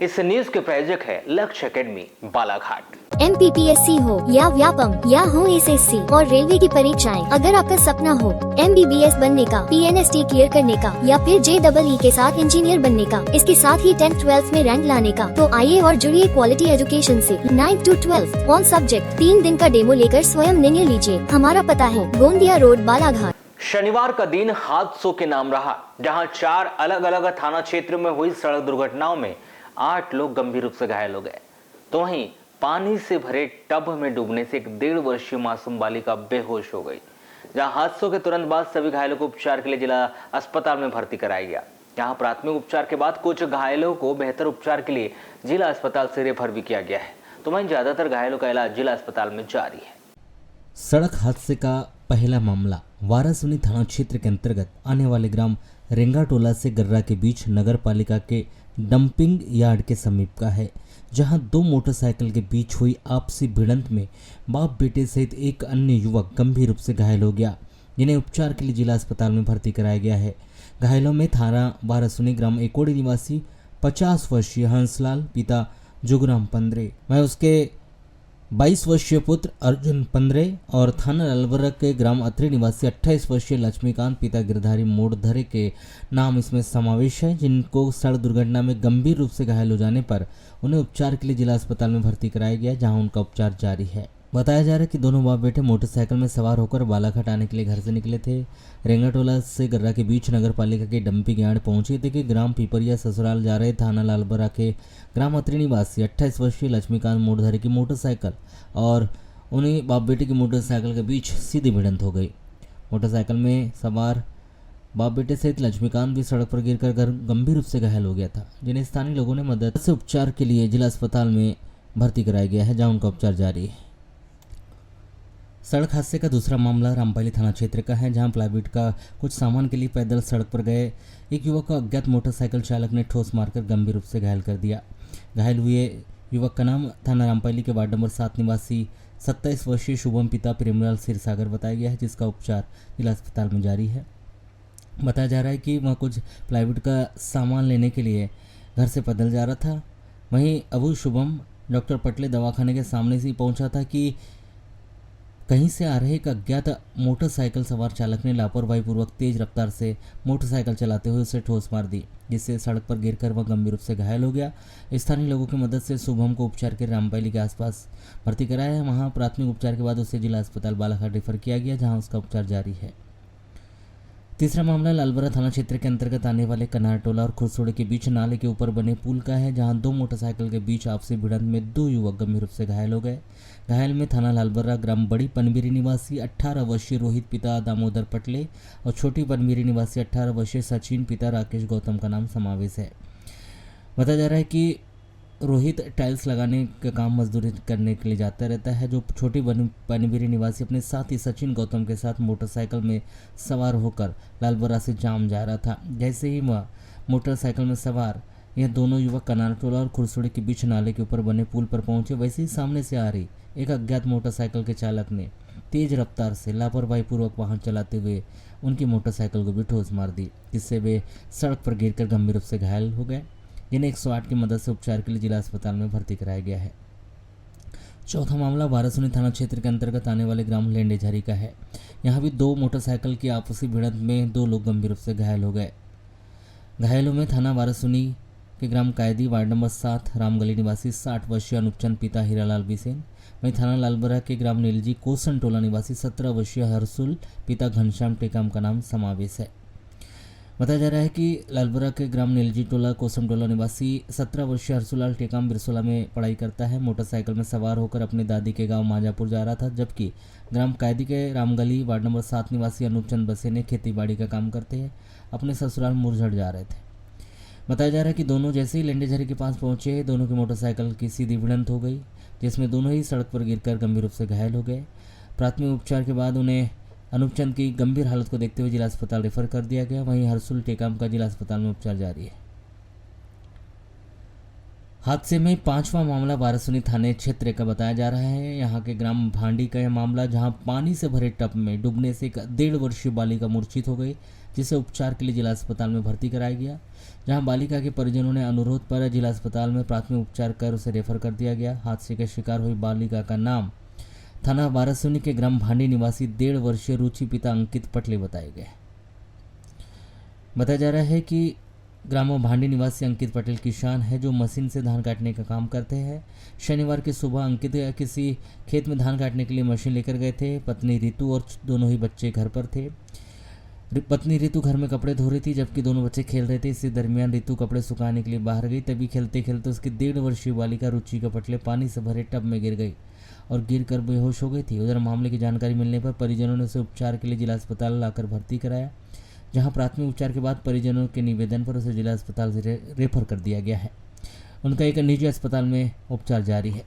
इस न्यूज के प्रायोजक है लक्ष्य एकेडमी बालाघाट। MPPSC हो या व्यापम या हो SSC और रेलवे की परीक्षाएं, अगर आपका सपना हो MBBS बनने का, PNST क्लियर करने का या फिर JEE के साथ इंजीनियर बनने का, इसके साथ ही 10th 12th में रैंक लाने का, तो आइए और जुड़िए क्वालिटी एजुकेशन से। 9th to 12th all subject 3 दिन का डेमो लेकर स्वयं निर्णय लीजिए। हमारा पता है गोंदिया रोड, बालाघाट। शनिवार का दिन हादसों के नाम रहा, जहां 4 अलग अलग थाना क्षेत्र में हुई सड़क दुर्घटनाओं में 8 लोग गंभीर रूप से घायल हो गए। तो वहीं पानी से भरे टब में डूबने से एक 1.5 वर्षीय मासूम बालिका बेहोश हो गई। जहां हादसों के तुरंत बाद सभी घायलों को उपचार के लिए जिला अस्पताल में भर्ती कराया गया। जहां प्राथमिक उपचार के बाद कुछ घायलों को बेहतर उपचार के लिए जिला अस्पताल से रेफर भी किया गया है। तो वहीं ज्यादातर घायलों का इलाज जिला अस्पताल में जारी है। सड़क हादसे का पहला मामला वारासुनी थाना क्षेत्र के अंतर्गत आने वाले ग्राम रेंगाटोला से गर्रा के बीच नगर पालिका के डंपिंग यार्ड के समीप का है, जहां 2 मोटरसाइकिल के बीच हुई आपसी भिड़ंत में बाप बेटे सहित एक अन्य युवक गंभीर रूप से घायल हो गया, जिन्हें उपचार के लिए जिला अस्पताल में भर्ती कराया गया है। घायलों में थाना वारासुनी ग्राम एकोड़ी निवासी 50 वर्षीय हंसलाल पिता जुगराम 15 वह उसके 22 वर्षीय पुत्र अर्जुन 15 और थाना लालबरा के ग्राम अत्री निवासी 28 वर्षीय लक्ष्मीकांत पिता गिरधारी मोड़धरे के नाम इसमें समावेश है, जिनको सड़क दुर्घटना में गंभीर रूप से घायल हो जाने पर उन्हें उपचार के लिए जिला अस्पताल में भर्ती कराया गया, जहां उनका उपचार जारी है। बताया जा रहा है कि दोनों बाप बेटे मोटरसाइकिल में सवार होकर बालाघाट आने के लिए घर से निकले थे। रेंगाटोला से गर्रा के बीच नगर पालिका के डंपिंग यार्ड पहुंचे थे कि ग्राम पीपरिया ससुराल जा रहे थाना लालबरा के ग्राम अत्री निवासी 28 वर्षीय लक्ष्मीकांत मोड़धरे की मोटरसाइकिल और उन्हीं बाप बेटे की मोटरसाइकिल के बीच सीधी भिड़ंत हो गई। मोटरसाइकिल में सवार बाप बेटे सहित लक्ष्मीकांत भी सड़क पर गिरकर गंभीर रूप से घायल हो गया था, जिन्हें स्थानीय लोगों ने मदद से उपचार के लिए जिला अस्पताल में भर्ती कराया गया है, जहां उनका उपचार जारी है। सड़क हादसे का दूसरा मामला रामपाली थाना क्षेत्र का है, जहां प्लाईवुड का कुछ सामान के लिए पैदल सड़क पर गए एक युवक को अज्ञात मोटरसाइकिल चालक ने ठोस मारकर गंभीर रूप से घायल कर दिया। घायल हुए युवक का नाम थाना रामपाली के वार्ड नंबर 7 निवासी 27 वर्षीय शुभम पिता प्रेमलाल सिरसागर बताया गया है, जिसका उपचार जिला अस्पताल में जारी है। बताया जा रहा है कि वह कुछ प्लाईवुड का सामान लेने के लिए घर से पैदल जा रहा था। वहीं अबू शुभम डॉक्टर पटले दवाखाने के सामने से पहुंचा था कि कहीं से आ रहे एक अज्ञात मोटरसाइकिल सवार चालक ने लापरवाही पूर्वक तेज रफ्तार से मोटरसाइकिल चलाते हुए उसे ठोस मार दी, जिससे सड़क पर गिरकर वह गंभीर रूप से घायल हो गया। स्थानीय लोगों की मदद से शुभम को उपचार के रामपाली के आसपास भर्ती कराया है। वहां प्राथमिक उपचार के बाद उसे जिला अस्पताल बालाघाट रेफर किया गया, जहां उसका उपचार जारी है। तीसरा मामला लालबरा थाना क्षेत्र के अंतर्गत आने वाले कनारटोला और खुरसोड़े के बीच नाले के ऊपर बने पुल का है, जहां 2 मोटरसाइकिल के बीच आपसी भिड़ंत में 2 युवक गंभीर रूप से घायल हो गए। घायल में थाना लालबरा ग्राम बड़ी पनबिरी निवासी 18 वर्षीय रोहित पिता दामोदर पटले और छोटी पनबिरी निवासी 18 वर्षीय सचिन पिता राकेश गौतम का नाम समावेश है। बताया जा रहा है कि रोहित टाइल्स लगाने का काम मजदूरी करने के लिए जाता रहता है, जो छोटी पनबिरी निवासी अपने साथी सचिन गौतम के साथ मोटरसाइकिल में सवार होकर लालबरा से जाम जा रहा था। जैसे ही वह मोटरसाइकिल में सवार यह दोनों युवक कनारटोला और खुरसुड़ी के बीच नाले के ऊपर बने पुल पर पहुंचे, वैसे ही सामने से आ रही एक अज्ञात मोटरसाइकिल के चालक ने तेज रफ्तार से लापरवाही पूर्वक वाहन चलाते हुए उनकी मोटरसाइकिल को भी ठोस मार दी, जिससे वे सड़क पर गिरकर गंभीर रूप से घायल हो गए, जिन्हें 108 की मदद से उपचार के लिए जिला अस्पताल में भर्ती कराया गया है। चौथा मामला वारासुनी थाना क्षेत्र के अंतर्गत आने वाले ग्राम लेंडेझारी का है। यहाँ भी 2 मोटरसाइकिल की आपसी भिड़ंत में 2 लोग गंभीर रूप से घायल हो गए। घायलों में थाना वारासुनी के ग्राम कायदी वार्ड नंबर 7 रामगली निवासी 60 वर्षीय अनूपचंद पिता हीरालाल बिसेन, वहीं थाना लालबरा के ग्राम नीलजी कोसन टोला निवासी 17 वर्षीय हरसुल पिता घनश्याम टेकाम का नाम समावेश है। बताया जा रहा है कि लालबरा के ग्राम नीलजी टोला कोसम टोला निवासी 17 वर्षीय हरसुलाल टेकाम बिरसोला में पढ़ाई करता है। मोटरसाइकिल में सवार होकर अपने दादी के गांव मांझापुर जा रहा था, जबकि ग्राम कायदी के रामगली वार्ड नंबर 7 निवासी अनूपचंद बसेने खेतीबाड़ी का काम करते हैं, अपने ससुराल मुरझड़ जा रहे थे। बताया जा रहा है कि दोनों जैसे ही लेंडेझारी के पास पहुंचे, दोनों की मोटरसाइकिल की सीधी भिड़ंत हो गई, जिसमें दोनों ही सड़क पर गिरकर गंभीर रूप से घायल हो गए। प्राथमिक उपचार के बाद उन्हें अनूपचंद की गंभीर हालत को देखते हुए जिला अस्पताल रेफर कर दिया गया। वहीं हरसुल टेकाम का जिला अस्पताल में उपचार जारी है। हादसे में 5वां मामला वारासुनी थाने क्षेत्र का बताया जा रहा है। यहाँ के ग्राम भांडी का यह मामला, जहाँ पानी से भरे टब में डूबने से एक 1.5 वर्षीय बालिका मूर्छित हो गई। जिसे उपचार के लिए जिला अस्पताल में भर्ती कराया गया, जहां बालिका के परिजनों ने अनुरोध पर जिला अस्पताल में प्राथमिक उपचार कर उसे रेफर कर दिया गया। हादसे का शिकार हुई बालिका का नाम थाना बारासिवनी के ग्राम भांडी निवासी 1.5 वर्षीय रुचि पिता अंकित पटले बताए गए। बताया जा रहा है कि ग्राम भांडी निवासी अंकित पटेल किसान है जो मशीन से धान काटने का काम करते हैं। शनिवार की सुबह अंकित किसी खेत में धान काटने के लिए मशीन लेकर गए थे। पत्नी रितु और दोनों ही बच्चे घर पर थे। पत्नी रितु घर में कपड़े धो रही थी जबकि दोनों बच्चे खेल रहे थे। इसी दरमियान रितु कपड़े सुखाने के लिए बाहर गई। तभी खेलते खेलते उसकी 1.5 वर्षीय बालिका रुचि पटले पानी से भरे टब में गिर गई और गिरकर बेहोश हो गई थी। उधर मामले की जानकारी मिलने पर परिजनों ने उसे उपचार के लिए जिला अस्पताल लाकर भर्ती कराया, जहां प्राथमिक उपचार के बाद परिजनों के निवेदन पर उसे जिला अस्पताल से रेफर कर दिया गया है। उनका एक निजी अस्पताल में उपचार जारी है।